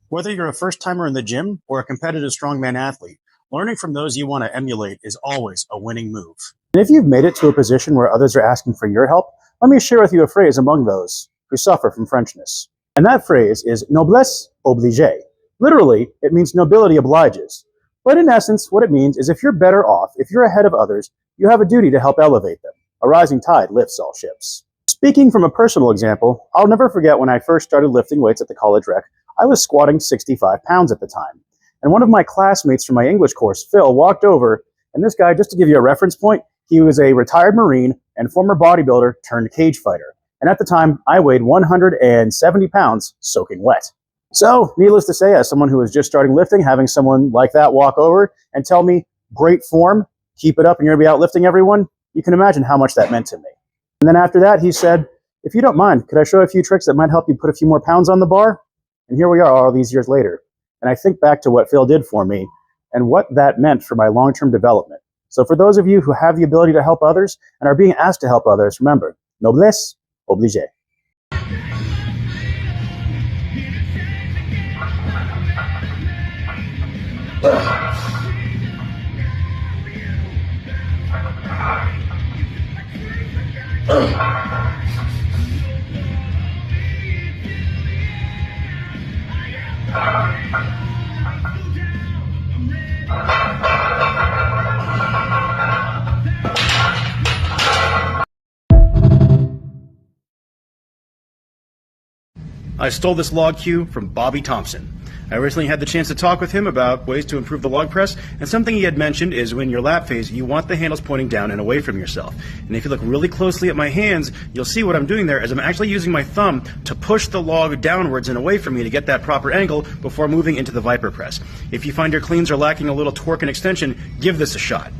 Whether you're a first timer in the gym or a competitive strongman athlete, learning from those you want to emulate is always a winning move. And if you've made it to a position where others are asking for your help, let me share with you a phrase among those who suffer from Frenchness. And that phrase is noblesse oblige. Literally, it means nobility obliges. But in essence, what it means is if you're better off, if you're ahead of others, you have a duty to help elevate them. A rising tide lifts all ships. Speaking from a personal example, I'll never forget when I first started lifting weights at the college rec. I was squatting 65 pounds at the time. And one of my classmates from my English course, Phil, walked over, and this guy, just to give you a reference point, he was a retired Marine and former bodybuilder turned cage fighter. And at the time, I weighed 170 pounds soaking wet. So, needless to say, as someone who was just starting lifting, having someone like that walk over and tell me, great form, keep it up and you're going to be out lifting everyone, you can imagine how much that meant to me. And then after that, he said, if you don't mind, could I show a few tricks that might help you put a few more pounds on the bar? And here we are all these years later. And I think back to what Phil did for me and what that meant for my long-term development. So for those of you who have the ability to help others and are being asked to help others, remember, noblesse oblige. I stole this log cue from Bobby Thompson. I recently had the chance to talk with him about ways to improve the log press, and something he had mentioned is when your lap phase, you want the handles pointing down and away from yourself. And if you look really closely at my hands, you'll see what I'm doing there is I'm actually using my thumb to push the log downwards and away from me to get that proper angle before moving into the Viper press. If you find your cleans are lacking a little torque and extension, give this a shot.